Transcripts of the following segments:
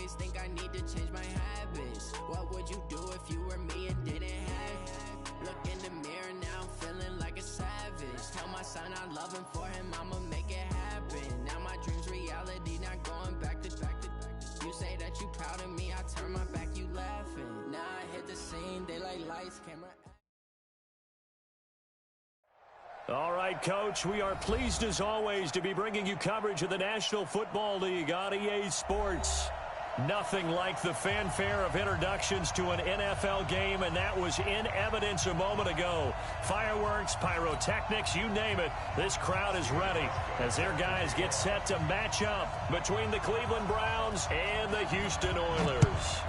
always think I need to change my habits. What would you do if you were me and didn't have it? Look in the mirror now, I'm feeling like a savage. Tell my son I love him, for him I'ma make it happen. Now my dream's reality, not going back to. You say that you proud of me, I turn my back, you laughing. Now I hit the scene, they like lights, camera. All right, Coach, we are pleased as always to be bringing you coverage of the National Football League on EA Sports. Nothing like the fanfare of introductions to an NFL game, and that was in evidence a moment ago. Fireworks, pyrotechnics, you name it, this crowd is ready as their guys get set to match up between the Cleveland Browns and the Houston Oilers.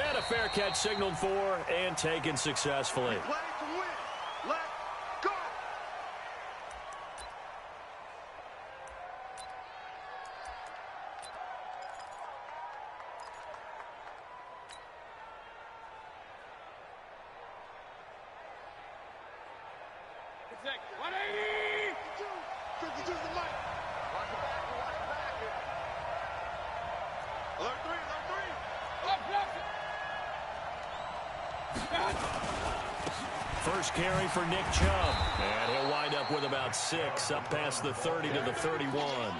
And a fair catch signaled for and taken successfully. Play to win. Let's go. Protect. 180. 52 to the mic. Watch it back. Watch it back. Alert 3. Alert 3. Left, left. First carry for Nick Chubb, and he'll wind up with about 6, up past the 30 to the 31.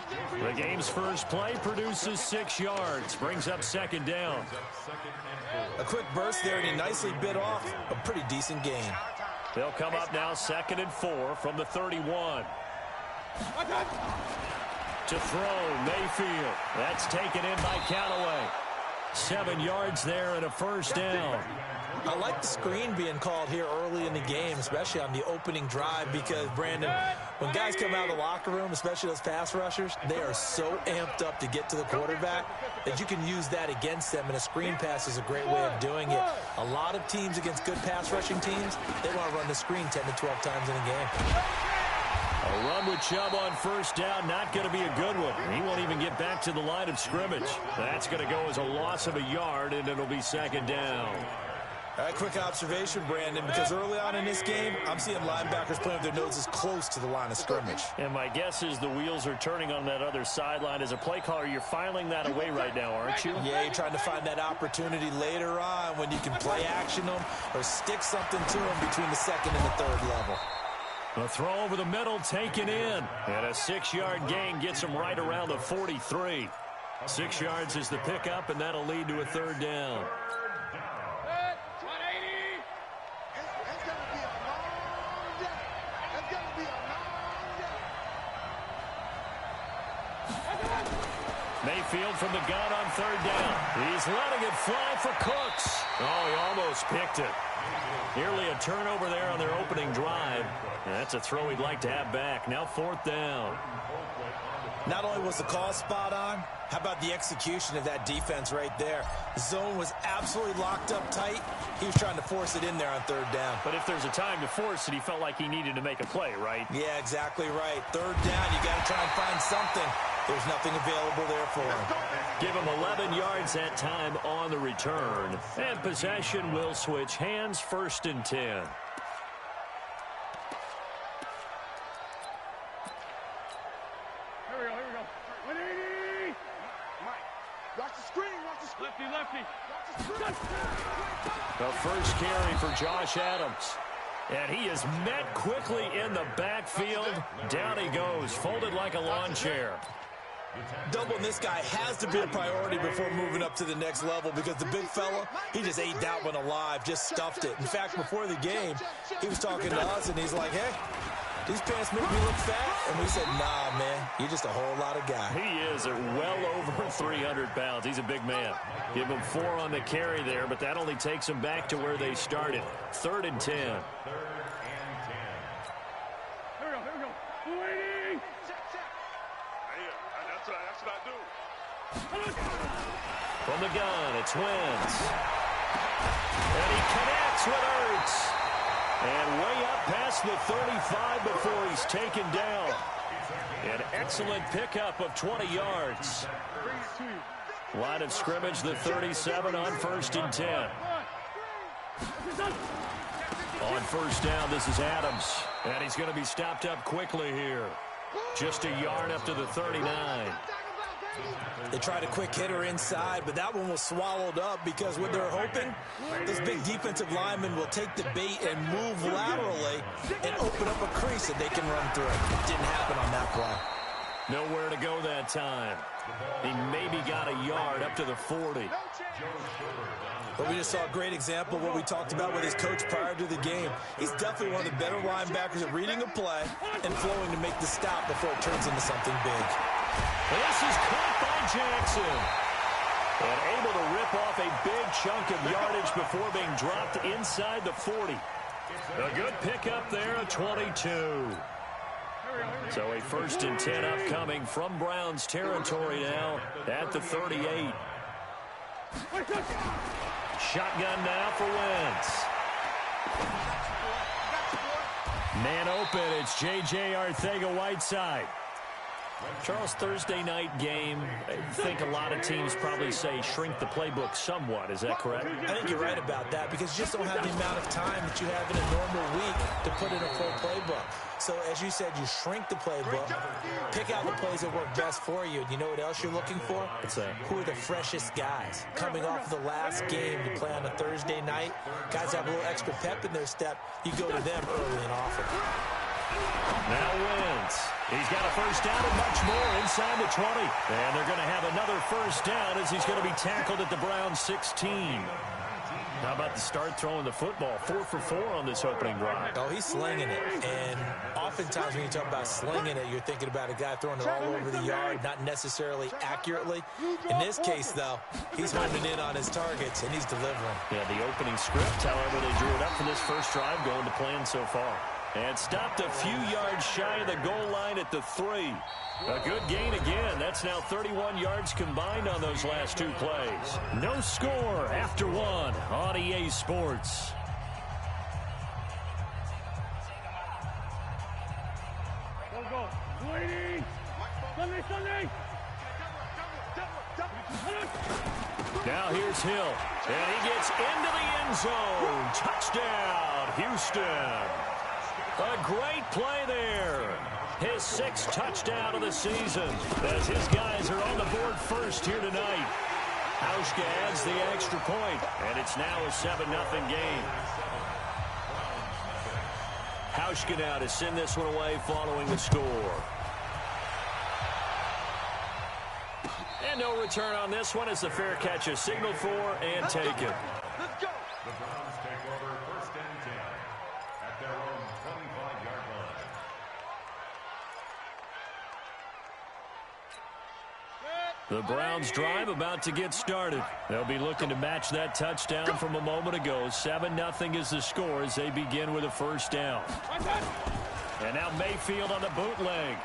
The game's first play produces 6 yards, brings up second down. A quick burst there, and he nicely bit off a pretty decent gain. They'll come up now 2nd and 4 from the 31. To throw, Mayfield. That's taken in by Callaway. 7 yards there and a first down. I like the screen being called here early in the game, especially on the opening drive, because, Brandon, when guys come out of the locker room, especially those pass rushers, they are so amped up to get to the quarterback that you can use that against them, and a screen pass is a great way of doing it. A lot of teams against good pass rushing teams, they want to run the screen 10 to 12 times in a game. A run with Chubb on first down, not going to be a good one. He won't even get back to the line of scrimmage. That's going to go as a loss of a yard, and it'll be second down. All right, quick observation, Brandon, because early on in this game, I'm seeing linebackers playing with their noses close to the line of scrimmage. And my guess is the wheels are turning on that other sideline. As a play caller, you're filing that away right now, aren't you? Yeah, you're trying to find that opportunity later on when you can play action them or stick something to them between the second and the third level. A throw over the middle taken in. And a 6-yard gain gets him right around the 43. 6 yards is the pickup, and that'll lead to a third down. Mayfield from the gun on third down. He's letting it fly for Cooks. Oh, he almost picked it. Nearly a turnover there on their opening drive. That's a throw he'd like to have back. Now 4th down. Not only was the call spot on, how about the execution of that defense right there? The zone was absolutely locked up tight. He was trying to force it in there on third down. But if there's a time to force it, he felt like he needed to make a play, right? Yeah, exactly right. Third down, you got to try and find something. There's nothing available there for him. Give him 11 yards that time on the return. And possession will switch hands, 1st and 10. Here we go, here we go. 180! Mike, watch the screen, watch the screen. Lefty, lefty. Watch the screen. The first carry for Josh Adams. And he is met quickly in the backfield. Down he goes, folded like a lawn chair. Doubling this guy has to be a priority before moving up to the next level, because the big fella, he just ate that one alive, just stuffed it. In fact, before the game, he was talking to us, and he's like, hey, these pants make me look fat. And we said, nah, man, you're just a whole lot of guy. He is at well over 300 pounds. He's a big man. Give him 4 on the carry there, but that only takes him back to where they started. 3rd and 10. Here we go, here we go. 280! That's what I do. From the gun, it's Wentz. And he connects with Ertz. And way up past the 35 before he's taken down. An excellent pickup of 20 yards. Line of scrimmage, the 37 on 1st and 10. On 1st down, this is Adams. And he's going to be stopped up quickly here. Just a yard up to the 39. They tried a quick hitter inside, but that one was swallowed up because what they're hoping, this big defensive lineman will take the bait and move laterally and open up a crease that they can run through. It didn't happen on that play. Nowhere to go that time. He maybe got a yard up to the 40. But we just saw a great example of what we talked about with his coach prior to the game. He's definitely one of the better linebackers at reading a play and flowing to make the stop before it turns into something big. This is caught by Jackson. And able to rip off a big chunk of yardage before being dropped inside the 40. A good pickup there, a 22. So a 1st and 10 upcoming from Browns territory now at the 38. Shotgun now for Wentz. Man open, it's J.J. Arcega-Whiteside. Charles, Thursday night game, I think a lot of teams probably say shrink the playbook somewhat. Is that correct? I think you're right about that because you just don't have the amount of time that you have in a normal week to put in a full playbook. So, as you said, you shrink the playbook, pick out the plays that work best for you. And you know what else you're looking for? What's that? Who are the freshest guys? Coming off the last game to play on a Thursday night, guys have a little extra pep in their step. You go to them early and often. Now Wentz. He's got a first down and much more inside the 20. And they're going to have another first down as he's going to be tackled at the Browns 16. How about the start throwing the football? 4 for 4 on this opening drive. Oh, he's slinging it. And oftentimes when you talk about slinging it, you're thinking about a guy throwing it all over the yard, not necessarily accurately. In this case, though, he's homing in on his targets, and he's delivering. Yeah, the opening script, however, they drew it up for this first drive going to plan so far. And stopped a few yards shy of the goal line at the 3. A good gain again. That's now 31 yards combined on those last 2 plays. No score after 1 on EA Sports. Go. Waiting. Sunday. Now here's Hill. And he gets into the end zone. Touchdown, Houston. A great play there. His 6th touchdown of the season as his guys are on the board first here tonight. Hauschka adds the extra point, and it's now a 7-0 game. Hauschka now to send this one away following the score. And no return on this one as the fair catch is signaled for and taken. Let's go. The Browns take over 1st and 10 at their own 25-yard line. The Browns drive about to get started. They'll be looking to match that touchdown from a moment ago. 7-0 is the score as they begin with a first down. And now Mayfield on the bootleg.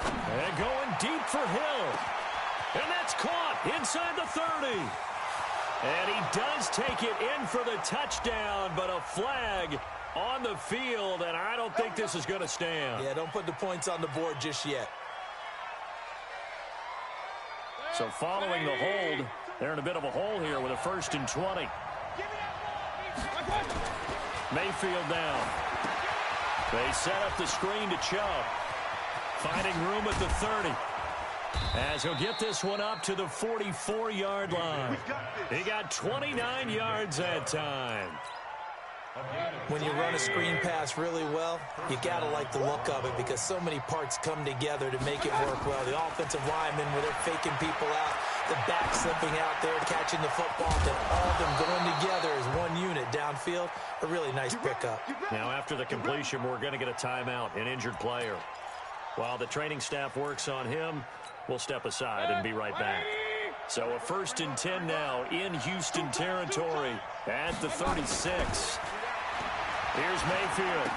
And going deep for Hill. And that's caught inside the 30. And he does take it in for the touchdown, but a flag on the field, and I don't think this is going to stand. Yeah, don't put the points on the board just yet. So following the hold, they're in a bit of a hole here with a 1st and 20. Mayfield down. They set up the screen to Chubb. Finding room at the 30. As he'll get this one up to the 44-yard line. He got 29 yards that time. When you run a screen pass really well, you got to like the look of it because so many parts come together to make it work well. The offensive linemen, where they're faking people out, the back slipping out there, catching the football, then all of them going together as one unit downfield. A really nice pickup. Now after the completion, we're going to get a timeout, an injured player. While the training staff works on him, we'll step aside and be right back. So a 1st and 10 now in Houston territory at the 36. Here's Mayfield.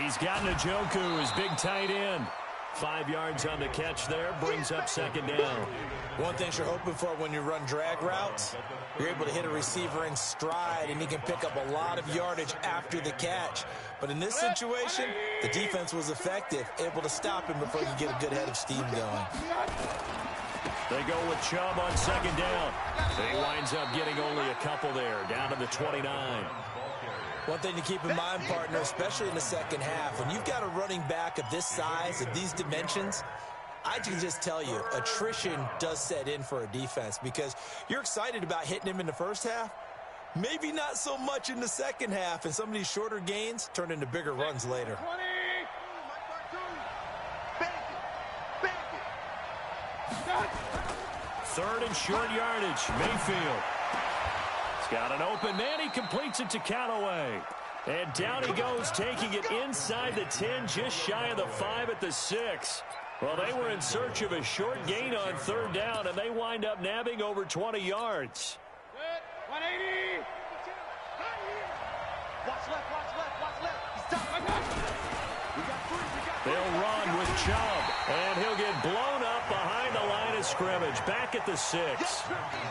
He's got Njoku, his big tight end. 5 yards on the catch there, brings up 2nd down. One thing you're hoping for when you run drag routes, you're able to hit a receiver in stride, and he can pick up a lot of yardage after the catch. But in this situation, the defense was effective, able to stop him before he could get a good head of steam going. They go with Chubb on 2nd down. He winds up getting only a couple there, down to the 29. One thing to keep in mind, partner, especially in the second half, when you've got a running back of this size, of these dimensions, I can just tell you, attrition does set in for a defense because you're excited about hitting him in the first half, maybe not so much in the second half, and some of these shorter gains turn into bigger runs later. 20. Third and short yardage. Mayfield. He's got an open man. He completes it to Callaway. And down he goes, taking it inside the 10, just shy of the 5 at the 6. Well, they were in search of a short gain on third down, and they wind up nabbing over 20 yards. 180. Watch left. Stop. They'll run with Chubb, and he'll get blown up behind the line of scrimmage, back at the 6.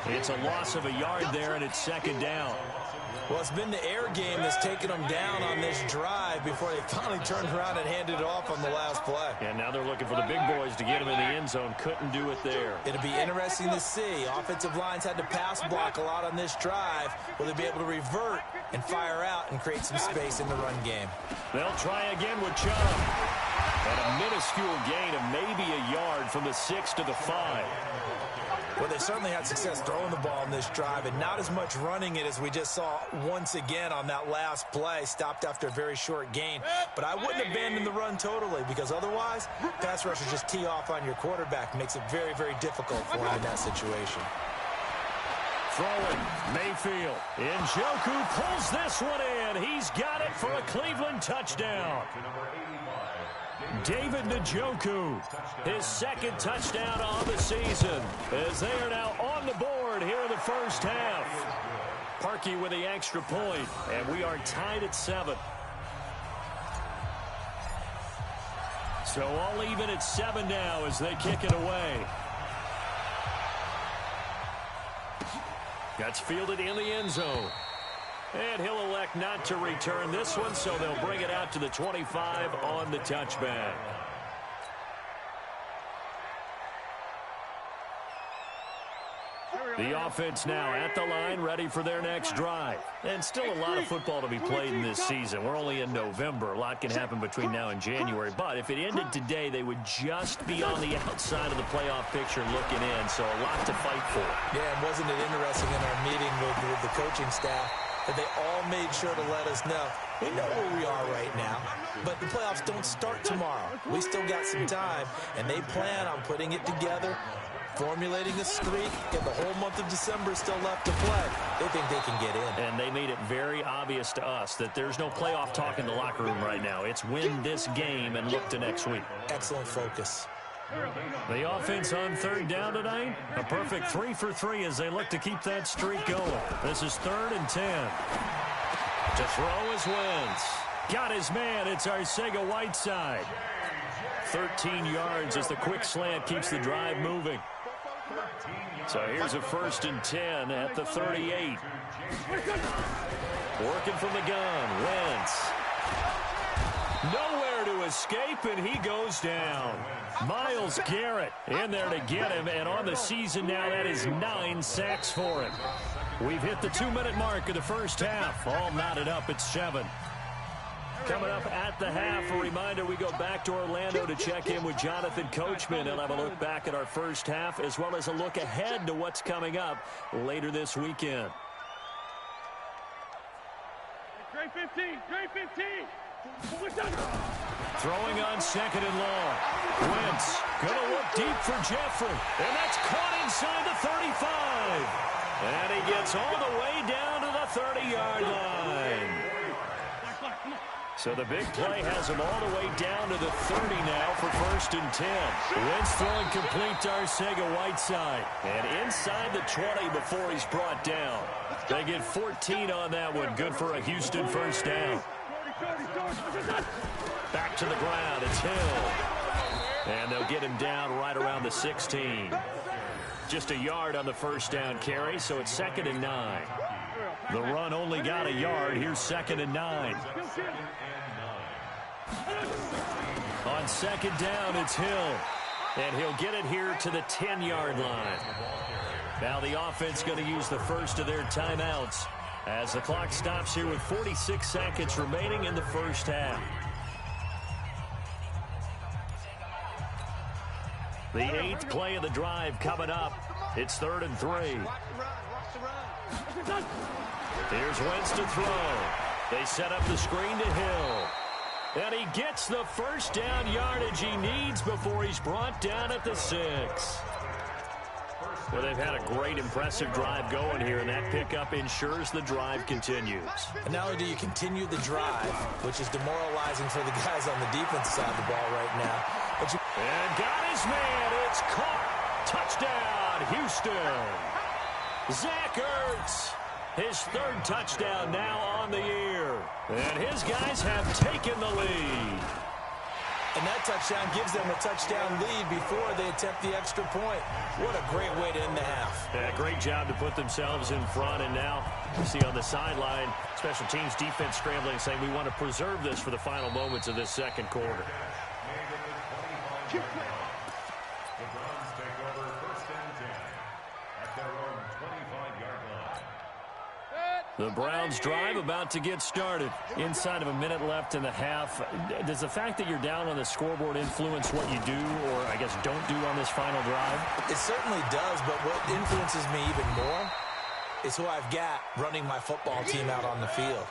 It's a loss of a yard there, and it's second down. Well, it's been the air game that's taken them down on this drive before they finally turned around and handed it off on the last play. And now they're looking for the big boys to get them in the end zone. Couldn't do it there. It'll be interesting to see. Offensive lines had to pass block a lot on this drive. Will they be able to revert and fire out and create some space in the run game? They'll try again with Chubb. And a minuscule gain of maybe a yard from the 6 to the 5. Well, they certainly had success throwing the ball in this drive and not as much running it as we just saw once again on that last play, stopped after a very short gain. But I wouldn't abandon the run totally because otherwise, pass rushers just tee off on your quarterback. Makes it very, very difficult for him in that situation. Throwing, Mayfield. Njoku pulls this one in. He's got it for a Cleveland touchdown. David Njoku, his second touchdown on the season, as they are now on the board here in the first half. Parkey with the extra point, and we are tied at 7. So all even at 7 now as they kick it away. That's fielded in the end zone. And he'll elect not to return this one, so they'll bring it out to the 25 on the touchback. The offense now at the line, ready for their next drive. And still a lot of football to be played in this season. We're only in November. A lot can happen between now and January. But if it ended today, they would just be on the outside of the playoff picture looking in. So a lot to fight for. Yeah, and wasn't it interesting in our meeting with the coaching staff that they all made sure to let us know, we know where we are right now, but the playoffs don't start tomorrow. We still got some time, and they plan on putting it together, formulating a streak, and the whole month of December is still left to play. They think they can get in. And they made it very obvious to us that there's no playoff talk in the locker room right now. It's win this game and look to next week. Excellent focus. The offense on third down tonight, a perfect 3 for 3 as they look to keep that streak going. This is 3rd and 10. To throw is Wentz. Got his man. It's Arcega-Whiteside. 13 yards as the quick slant keeps the drive moving. So here's a 1st and 10 at the 38. Working from the gun, Wentz. Nowhere to escape, and he goes down. Myles Garrett in there to get him, and on the season now, that is 9 sacks for him. We've hit the 2-minute mark of the first half. All knotted up at 7. Coming up at the half, a reminder, we go back to Orlando to check in with Jonathan Coachman. He'll have a look back at our first half, as well as a look ahead to what's coming up later this weekend. Great 15, great 15. Throwing on 2nd and long. Wentz gonna look deep for Jeffrey, and that's caught inside the 35. And he gets all the way down to the 30-yard line. So the big play has him all the way down to the 30 now for 1st and 10. Wentz throwing complete to Arcega-Whiteside. And inside the 20 before he's brought down. They get 14 on that one. Good for a Houston first down. Back to the ground. It's Hill. And they'll get him down right around the 16. Just a yard on the first down carry, so it's 2nd and 9. The run only got a yard. Here's 2nd and 9. On 2nd down, it's Hill. And he'll get it here to the 10-yard line. Now the offense going to use the first of their timeouts. as the clock stops here with 46 seconds remaining in the first half. The 8th play of the drive coming up. It's 3rd and 3. Here's Wentz to throw. They set up the screen to Hill. And he gets the first down yardage he needs before he's brought down at the 6. Well, they've had a great, impressive drive going here, and that pickup ensures the drive continues. And not only do you continue the drive, which is demoralizing for the guys on the defensive side of the ball right now, but and got his man. It's caught. Touchdown, Houston. Zach Ertz, his 3rd touchdown now on the year. And his guys have taken the lead. And that touchdown gives them a touchdown lead before they attempt the extra point. What a great way to end the half. Yeah, great job to put themselves in front. And now you see on the sideline, special teams defense scrambling, saying we want to preserve this for the final moments of this second quarter. The Browns take over 1st and 10 at their own 25-yard line. The Browns drive about to get started. Inside of a minute left in the half. Does the fact that you're down on the scoreboard influence what you do, or I guess don't do on this final drive? It certainly does, but what influences me even more is who I've got running my football team out on the field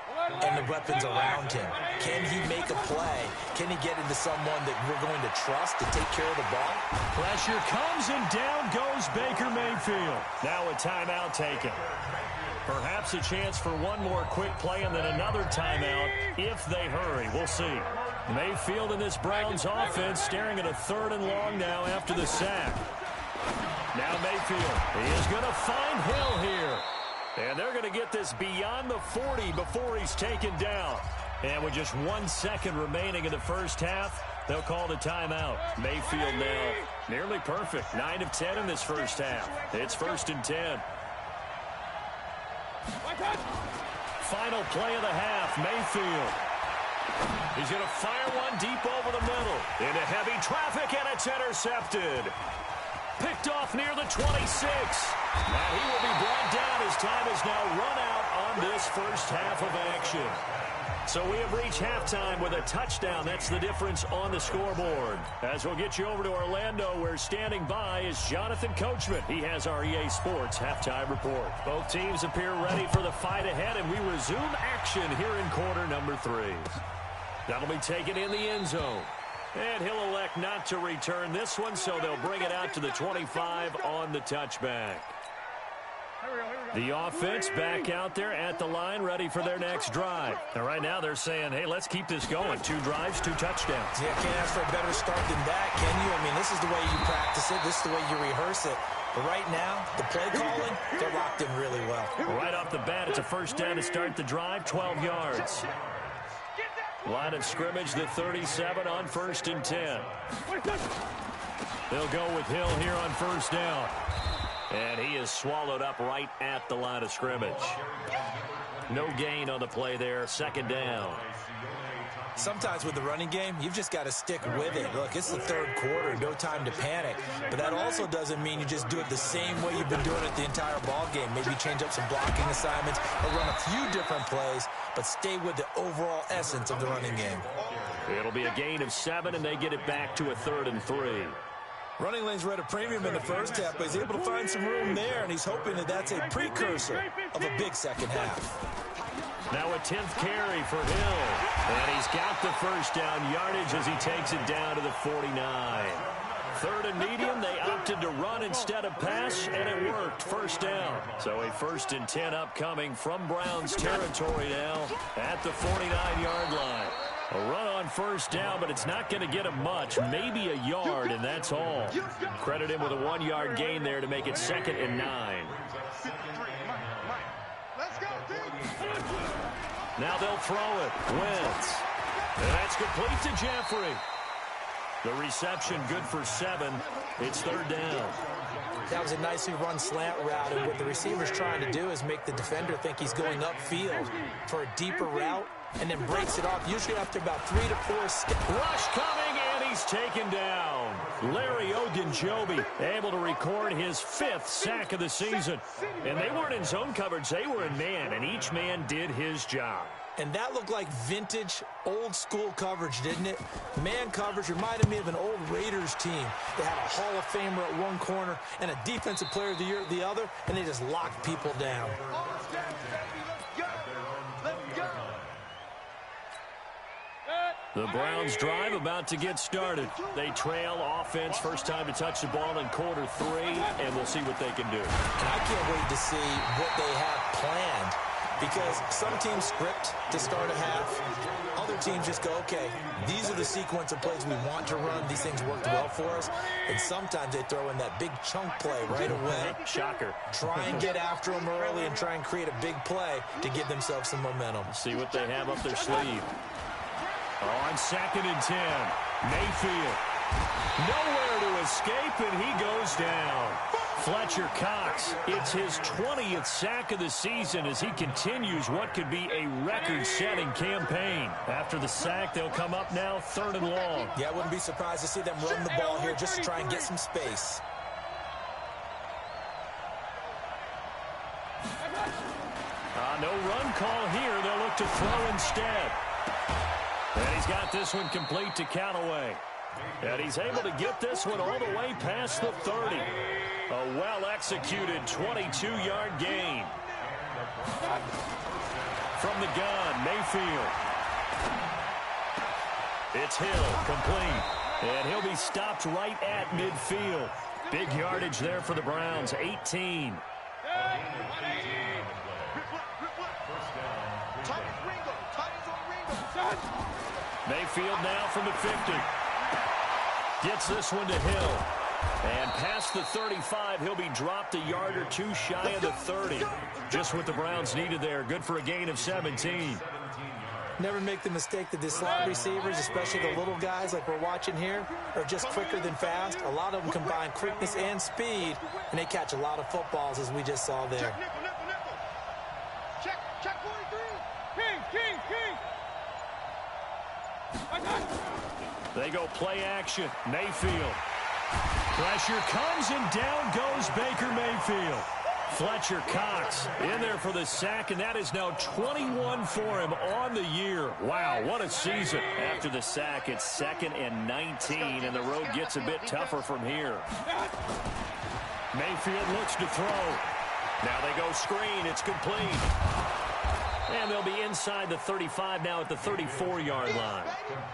and the weapons around him. Can he make a play? Can he get into someone that we're going to trust to take care of the ball? Pressure comes, and down goes Baker Mayfield. Now a timeout taken. Perhaps a chance for one more quick play and then another timeout if they hurry. We'll see. Mayfield in this Browns offense staring at a 3rd and long now after the sack. Now Mayfield, he is going to find Hill here. And they're going to get this beyond the 40 before he's taken down. And with just 1 second remaining in the first half, they'll call the timeout. Mayfield now nearly perfect. 9 of 10 in this first half. It's 1st and 10. Final play of the half, Mayfield. He's going to fire one deep over the middle. Into heavy traffic, and it's intercepted. Picked off near the 26. Now he will be brought down. His time is now run out on this first half of action. So we have reached halftime with a touchdown. That's the difference on the scoreboard. As we'll get you over to Orlando, where standing by is Jonathan Coachman. He has our EA Sports halftime report. Both teams appear ready for the fight ahead, and we resume action here in quarter number 3. That'll be taken in the end zone. And he'll elect not to return this one, so they'll bring it out to the 25 on the touchback. The offense back out there at the line, ready for their next drive. And right now they're saying, hey, let's keep this going. 2 drives, 2 touchdowns. Yeah, can't ask for a better start than that, can you? I mean, this is the way you practice it. This is the way you rehearse it. But right now, the play calling, they're locked in really well. Right off the bat, it's a first down to start the drive, 12 yards. Line of scrimmage, the 37 on 1st and 10. They'll go with Hill here on first down. And he is swallowed up right at the line of scrimmage. No gain on the play there, 2nd down. Sometimes with the running game, you've just got to stick with it. Look, it's the 3rd quarter, no time to panic. But that also doesn't mean you just do it the same way you've been doing it the entire ball game. Maybe change up some blocking assignments or run a few different plays, but stay with the overall essence of the running game. It'll be a gain of 7, and they get it back to a 3rd and 3. Running lanes were at a premium in the first half, but he's able to find some room there, and he's hoping that that's a precursor of a big second half. Now a 10th carry for Hill. And he's got the first down yardage as he takes it down to the 49. 3rd and medium, they opted to run instead of pass, and it worked. First down. So a 1st and 10 upcoming from Browns territory now at the 49-yard line. A run on first down, but it's not going to get him much. Maybe a yard, and that's all. Credit him with a 1-yard gain there to make it 2nd and 9. Now they'll throw it. Wentz. And that's complete to Jeffrey. The reception good for 7. It's 3rd down. That was a nicely run slant route, and what the receiver's trying to do is make the defender think he's going upfield for a deeper route, and then breaks it off, usually after about 3 to 4 steps. Rush coming, and he's taken down. Larry Ogunjobi able to record his 5th sack of the season. And they weren't in zone coverage, they were in man, and each man did his job. And that looked like vintage, old-school coverage, didn't it? Man coverage reminded me of an old Raiders team. They had a Hall of Famer at one corner and a Defensive Player of the Year at the other, and they just locked people down. The Browns drive about to get started. They trail offense, first time to touch the ball in quarter 3, and we'll see what they can do. And I can't wait to see what they have planned, because some teams script to start a half. Other teams just go, okay, these are the sequence of plays we want to run. These things worked well for us. And sometimes they throw in that big chunk play right away. Shocker. Try and get after them early and try and create a big play to give themselves some momentum. See what they have up their sleeve. On 2nd and 10, Mayfield. Nowhere to escape, and he goes down. Fletcher Cox, it's his 20th sack of the season as he continues what could be a record-setting campaign. After the sack, they'll come up now 3rd and long. Yeah, I wouldn't be surprised to see them run the ball here just to try and get some space. No run call here. They'll look to throw instead. And he's got this one complete to Callaway. And he's able to get this one all the way past the 30. A well-executed 22-yard gain. From the gun, Mayfield. It's Hill, complete. And he'll be stopped right at midfield. Big yardage there for the Browns, 18. Mayfield now from the 50. Gets this one to Hill. And past the 35, he'll be dropped a yard or two shy of the 30. Just what the Browns needed there. Good for a gain of 17. Never make the mistake that the slot receivers, especially the little guys like we're watching here, are just quicker than fast. A lot of them combine quickness and speed, and they catch a lot of footballs, as we just saw there. Check 43. King. They go play action. Mayfield. Pressure comes, and down goes Baker Mayfield. Fletcher Cox in there for the sack, and that is now 21 for him on the year. Wow, what a season. After the sack, it's 2nd and 19, and the road gets a bit tougher from here. Mayfield looks to throw. Now they go screen. It's complete. And they'll be inside the 35 now at the 34-yard line.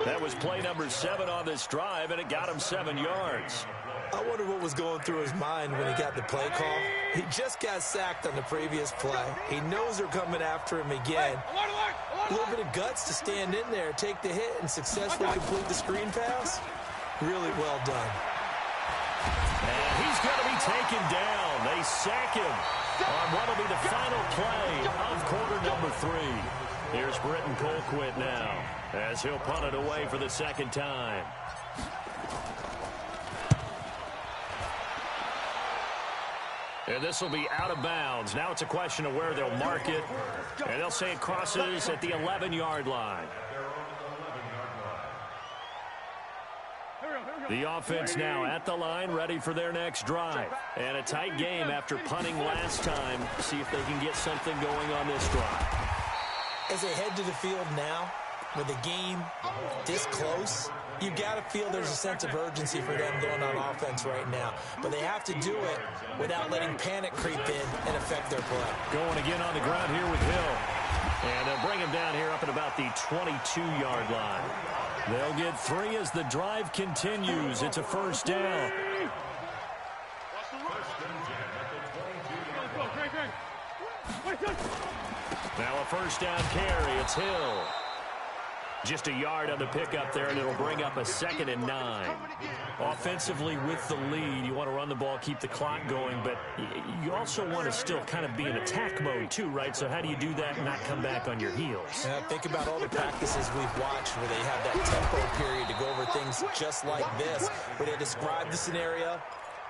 That was play number 7 on this drive, and it got him 7 yards. I wonder what was going through his mind when he got the play call. He just got sacked on the previous play. He knows they're coming after him again. A little bit of guts to stand in there, take the hit, and successfully complete the screen pass. Really well done. And he's going to be taken down. They sack him on what will be the final play of quarter number 3. Here's Britton Colquitt now as he'll punt it away for the 2nd time. And this will be out of bounds. Now it's a question of where they'll mark it. And they'll say it crosses at the 11-yard line. The offense now at the line, ready for their next drive. And a tight game after punting last time. See if they can get something going on this drive. As they head to the field now, with the game this close, you've got to feel there's a sense of urgency for them going on offense right now. But they have to do it without letting panic creep in and affect their play. Going again on the ground here with Hill. And they'll bring him down here up at about the 22-yard line. They'll get 3 as the drive continues. It's a first down. Now a first down carry. It's Hill. Just a yard on the pickup there, and it'll bring up a 2nd and 9. Offensively with the lead, you want to run the ball, keep the clock going, but you also want to still kind of be in attack mode too, right? So how do you do that and not come back on your heels? Think about all the practices we've watched where they have that tempo period to go over things just like this, where they describe the scenario,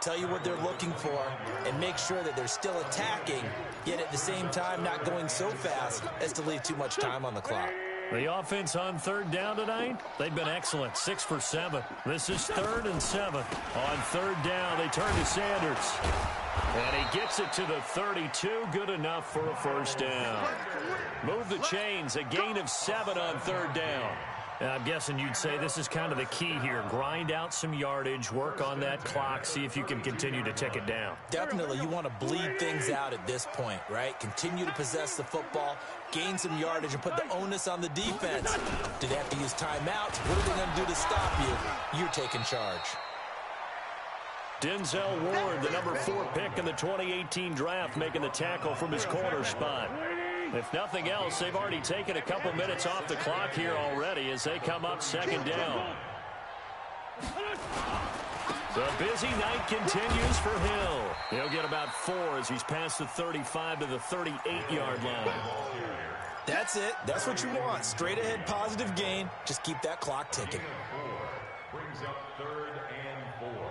tell you what they're looking for, and make sure that they're still attacking, yet at the same time not going so fast as to leave too much time on the clock. The offense on third down tonight, they've been excellent, 6 for 7. This is 3rd and 7. On third down, they turn to Sanders. And he gets it to the 32, good enough for a first down. Move the chains, a gain of 7 on third down. I'm guessing you'd say this is kind of the key here. Grind out some yardage, work on that clock, see if you can continue to tick it down. Definitely, you want to bleed things out at this point, right? Continue to possess the football, gain some yardage, and put the onus on the defense. Do they have to use timeouts? What are they going to do to stop you? You're taking charge. Denzel Ward, the number 4 pick in the 2018 draft, making the tackle from his corner spot. If nothing else, they've already taken a couple minutes off the clock here already as they come up second down. The busy night continues for Hill. He'll get about 4 as he's past the 35 to the 38-yard line. That's it. That's what you want. Straight ahead positive gain. Just keep that clock ticking. Brings up 3rd and 4.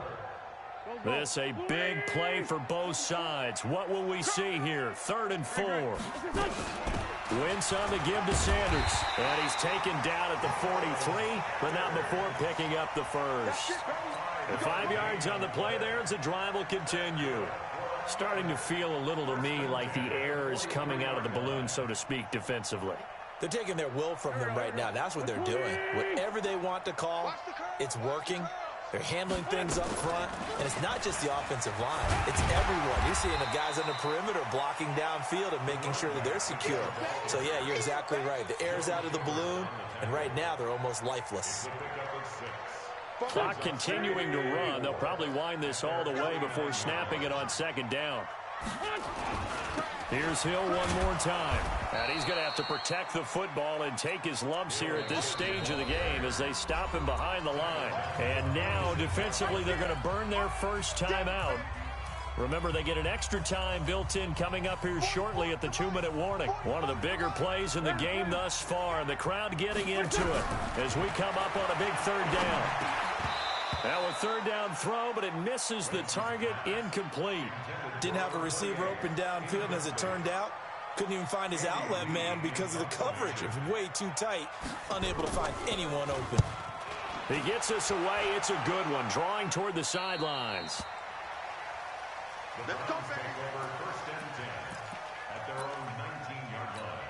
This a big play for both sides. What will we see here? 3rd and 4. Wentz on the give to Sanders. And he's taken down at the 43, but not before picking up the first. The 5 yards on the play there as the drive will continue. Starting to feel a little to me like the air is coming out of the balloon, so to speak, defensively. They're taking their will from them right now. That's what they're doing. Whatever they want to call, it's working. They're handling things up front, and it's not just the offensive line. It's everyone. You're seeing the guys on the perimeter blocking downfield and making sure that they're secure. So, yeah, you're exactly right. The air's out of the balloon, and right now they're almost lifeless. Clock continuing to run. They'll probably wind this all the way before snapping it on second down. Here's Hill one more time. And he's going to have to protect the football and take his lumps here at this stage of the game as they stop him behind the line. And now, defensively, they're going to burn their first time out. Remember, they get an extra time built in coming up here shortly at the 2-minute warning. One of the bigger plays in the game thus far, and the crowd getting into it as we come up on a big third down. Now a third down throw, but it misses the target, incomplete. Didn't have a receiver open downfield, and as it turned out, couldn't even find his outlet man because of the coverage. It was way too tight, unable to find anyone open. He gets us away. It's a good one, drawing toward the sidelines. Let's go, baby. Over 1st and 10 at their own 19-yard line.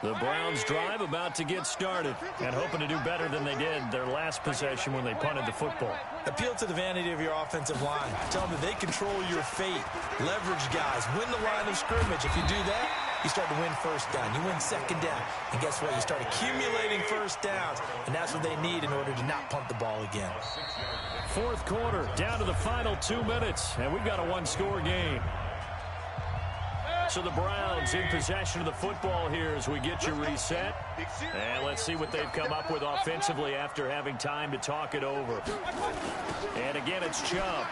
The Browns drive about to get started and hoping to do better than they did their last possession when they punted the football. Appeal to the vanity of your offensive line. Tell them that they control your fate. Leverage guys. Win the line of scrimmage. If you do that, you start to win first down. You win second down. And guess what? You start accumulating first downs. And that's what they need in order to not punt the ball again. 4th quarter, down to the final 2 minutes. And we've got a 1-score game. So the Browns in possession of the football here as we get you reset. And let's see what they've come up with offensively after having time to talk it over. And again, it's Chubb.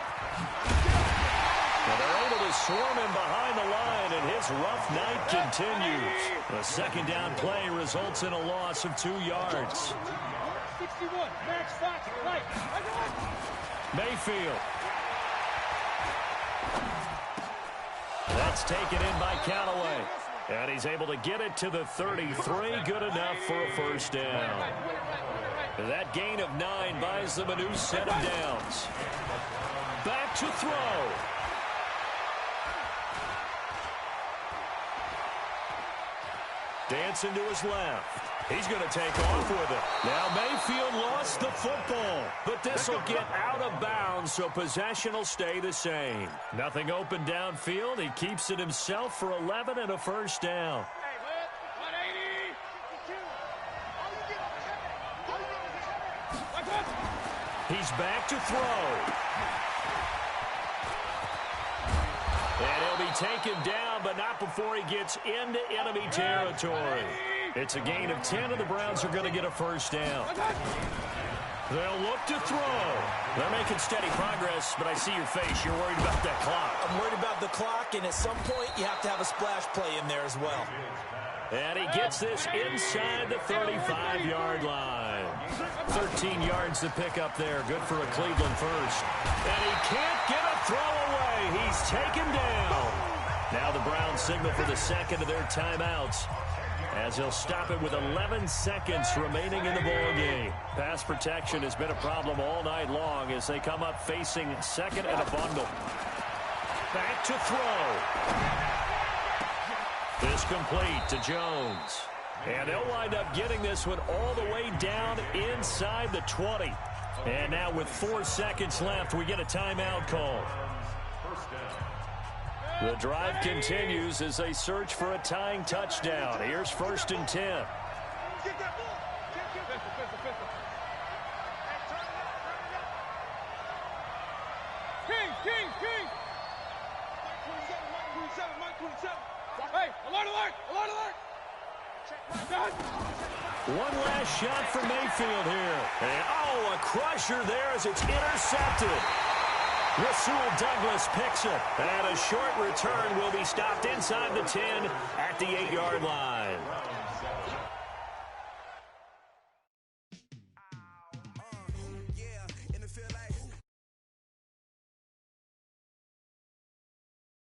And they're able to swarm him behind the line, and his rough night continues. The second down play results in a loss of 2 yards. 61, Max Fox, right. Mayfield. That's taken in by Callaway. And he's able to get it to the 33. Good enough for a first down. That gain of 9 buys them a new set of downs. Back to throw. Dancing to his left. He's going to take off with it. Now Mayfield lost the football, but this will get out of bounds, so possession will stay the same. Nothing open downfield. He keeps it himself for 11 and a first down. He's back to throw. And he'll be taken down, but not before he gets into enemy territory. It's a gain of 10, and the Browns are going to get a first down. They'll look to throw. They're making steady progress, but I see your face. You're worried about that clock. I'm worried about the clock, and at some point, you have to have a splash play in there as well. And he gets this inside the 35-yard line. 13 yards to pick up there. Good for a Cleveland first. And he can't get a throw away. He's taken down. Now the Browns signal for the second of their timeouts. as he'll stop it with 11 seconds remaining in the ball game. Pass protection has been a problem all night long as they come up facing second and a bundle. Back to throw. This complete to Jones. And they'll wind up getting this one all the way down inside the 20. And now with 4 seconds left, we get a timeout call. The drive continues as they search for a tying touchdown. Here's 1st and 10. King! Hey, alert! One last shot for Mayfield here. And, a crusher there as it's intercepted. Rasul Douglas picks it. And a short return will be stopped inside the 10 at the 8-yard line.